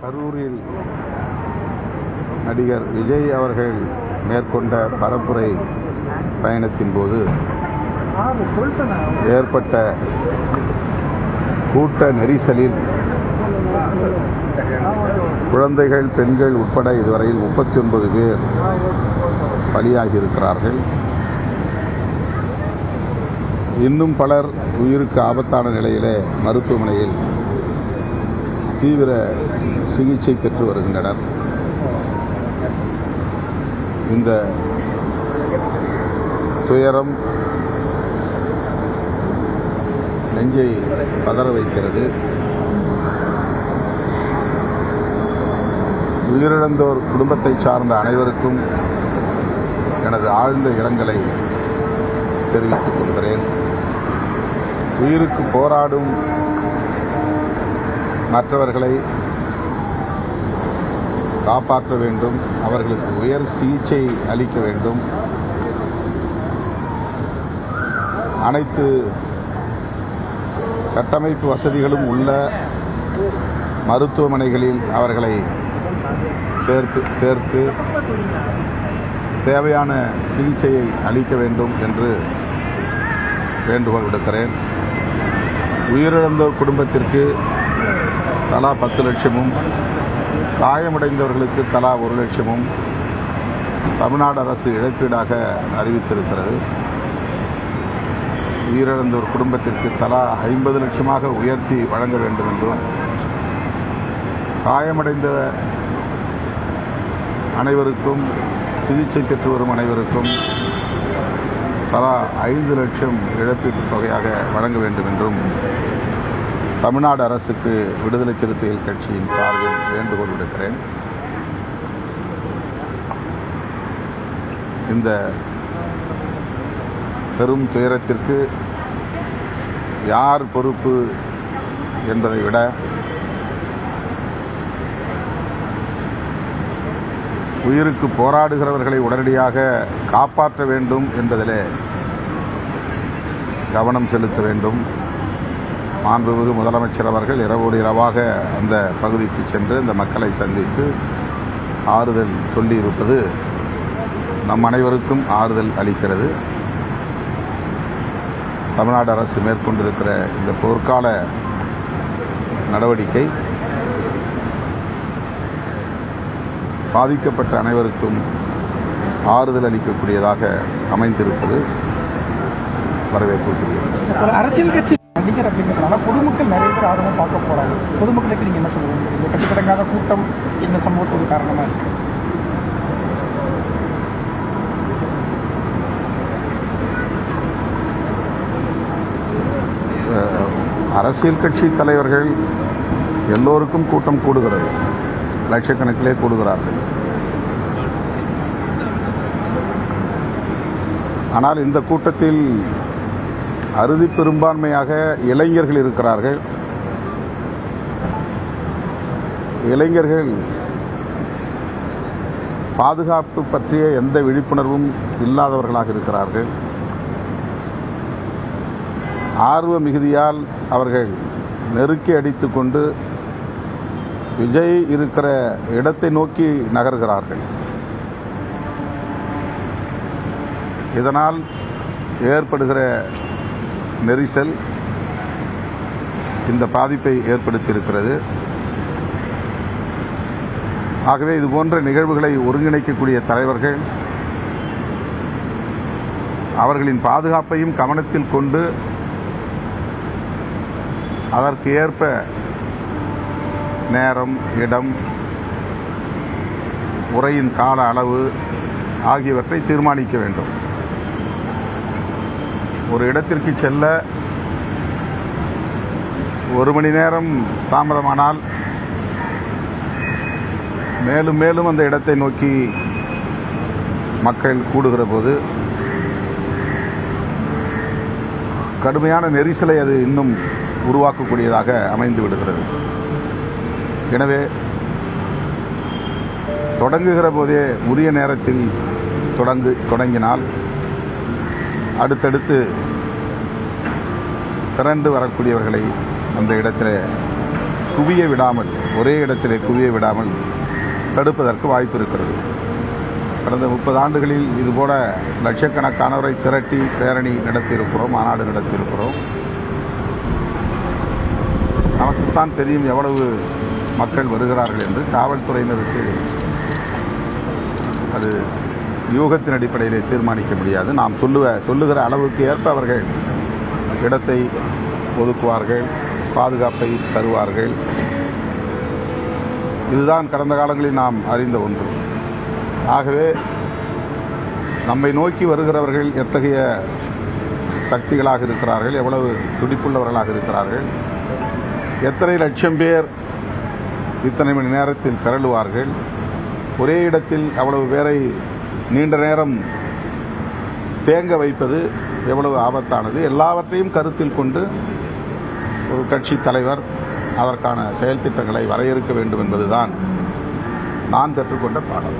கரூரில் நடிகர் விஜய் அவர்கள் மேற்கொண்ட பரப்புரை பயணத்தின் போது ஏற்பட்ட கூட்ட நெரிசலில் குழந்தைகள், பெண்கள் உட்பட இதுவரையில் 39 பேர் பலியாகியிருக்கிறார்கள். இன்னும் பலர் உயிருக்கு ஆபத்தான நிலையிலே மருத்துவமனையில் தீவிர சிகிச்சை பெற்று வருகின்றனர். இந்த துயரம் நெஞ்சை பதற வைக்கிறது. உயிரிழந்தோர் குடும்பத்தை சார்ந்த அனைவருக்கும் எனது ஆழ்ந்த இரங்கலை தெரிவித்துக் கொள்கிறேன். உயிருக்கு போராடும் மற்றவர்களை காப்பாற்ற வேண்டும், அவர்களுக்கு உயர் சிகிச்சை அளிக்க வேண்டும். அனைத்து கட்டமைப்பு வசதிகளும் உள்ள மருத்துவமனைகளில் அவர்களை சேர்த்து தேவையான சிகிச்சையை அளிக்க வேண்டும் என்று வேண்டுகோள் விடுக்கிறேன். உயிரிழந்தோர் குடும்பத்திற்கு தலா 10 லட்சமும், காயமடைந்தவர்களுக்கு தலா 1 லட்சமும் தமிழ்நாடு அரசு இழப்பீடாக அறிவித்திருக்கிறது. உயிரிழந்தோர் குடும்பத்திற்கு தலா 50 லட்சமாக உயர்த்தி வழங்க வேண்டும் என்றும், காயமடைந்த அனைவருக்கும், சிகிச்சை பெற்று வரும் அனைவருக்கும் தலா 5 லட்சம் இழப்பீட்டுத் தொகையாக வழங்க வேண்டும் என்றும் தமிழ்நாடு அரசுக்கு விடுதலை சிறுத்தைகள் கட்சியின் சார்பில் வேண்டுகோள் விடுக்கிறேன். இந்த பெரும் துயரத்திற்கு யார் பொறுப்பு என்பதை விட உயிருக்கு போராடுகிறவர்களை உடனடியாக காப்பாற்ற வேண்டும் என்பதிலே கவனம் செலுத்த வேண்டும். மாண்புமிகு முதலமைச்சர் அவர்கள் இரவோடு இரவாக அந்த பகுதிக்கு சென்று இந்த மக்களை சந்தித்து ஆறுதல் சொல்லியிருப்பது நம் அனைவருக்கும் ஆறுதல் அளிக்கிறது. தமிழ்நாடு அரசு மேற்கொண்டிருக்கிற இந்த போர்க்கால நடவடிக்கை பாதிக்கப்பட்ட அனைவருக்கும் ஆறுதல் அளிக்கக்கூடியதாக அமைந்திருப்பது வரவேற்கக்கூடியது. அரசியல் கட்சி நடிகர் அப்படிங்கிறதுனால பொதுமக்கள் நிறைய பேர் ஆர்வம் பார்க்க போறாங்க. பொதுமக்களுக்கு நீங்க என்ன சொல்லுவீங்க? இந்த கட்டுக்கடங்காத கூட்டம் இந்த சம்பவத்துக்கு காரணமா இருக்கு. அரசியல் கட்சி தலைவர்கள் எல்லோருக்கும் கூட்டம் கூடுகிறது, லட்சக்கணக்கிலே கூடுகிறார்கள். ஆனால் இந்த கூட்டத்தில் அறுதி பெரும்பான்மையாக இளைஞர்கள் இருக்கிறார்கள். இளைஞர்கள் பாதுகாப்பு பற்றிய எந்த விழிப்புணர்வும் இல்லாதவர்களாக இருக்கிறார்கள். ஆர்வ மிகுதியால் அவர்கள் நெருக்கி அடித்துக் கொண்டு விஜய் இருக்கிற இடத்தை நோக்கி நகர்கிறார்கள். இதனால் ஏற்படுகிற நெரிசல் இந்த பாதிப்பை ஏற்படுத்தியிருக்கிறது. ஆகவே இதுபோன்ற நிகழ்வுகளை ஒருங்கிணைக்கக்கூடிய தலைவர்கள் அவர்களின் பாதுகாப்பையும் கவனத்தில் கொண்டு அதற்கு ஏற்ப நேரம், இடம், உரையின் கால அளவு ஆகியவற்றை தீர்மானிக்க வேண்டும். ஒரு இடத்திற்கு செல்ல 1 மணி நேரம் தாமதமானால் மேலும் மேலும் அந்த இடத்தை நோக்கி மக்கள் கூடுகிற போது கடுமையான நெரிசலை அது இன்னும் உருவாக்கக்கூடியதாக அமைந்து விடுகிறது. எனவே தொடங்குகிற போதே உரிய நேரத்தில் தொடங்கினால் அடுத்தடுத்து திரண்டு வரக்கூடியவர்களை அந்த இடத்தில் குவிய விடாமல், ஒரே இடத்திலே குவிய விடாமல் தடுப்பதற்கு வாய்ப்பு இருக்கிறது. கடந்த 30 ஆண்டுகளில் இதுபோல லட்சக்கணக்கானவரை திரட்டி பேரணி நடத்தியிருக்கிறோம், மாநாடு நடத்தியிருக்கிறோம். நமக்குத்தான் தெரியும் எவ்வளவு மக்கள் வருகிறார்கள் என்று. காவல்துறையினருக்கு அது யூகத்தின் அடிப்படையிலே தீர்மானிக்க முடியாது. நாம் சொல்லுகிற அளவுக்கு ஏற்ப அவர்கள் இடத்தை ஒதுக்குவார்கள், பாதுகாப்பை தருவார்கள். இதுதான் கடந்த காலங்களில் நாம் அறிந்த ஒன்று. ஆகவே நம்மை நோக்கி வருகிறவர்கள் எத்தகைய சக்திகளாக இருக்கிறார்கள், எவ்வளவு துடிப்புள்ளவர்களாக இருக்கிறார்கள், எத்தனை லட்சம் பேர் இத்தனை மணி நேரத்தில் திரளுவார்கள், ஒரே இடத்தில் அவ்வளவு பேரை நீண்ட நேரம் தேங்க வைப்பது எவ்வளவு ஆபத்தானது, எல்லாவற்றையும் கருத்தில் கொண்டு ஒரு கட்சி தலைவர் அதற்கான செயல் திட்டங்களை வரையறுக்க வேண்டும் என்பதுதான் நான் கற்றுக்கொண்ட பாடம்.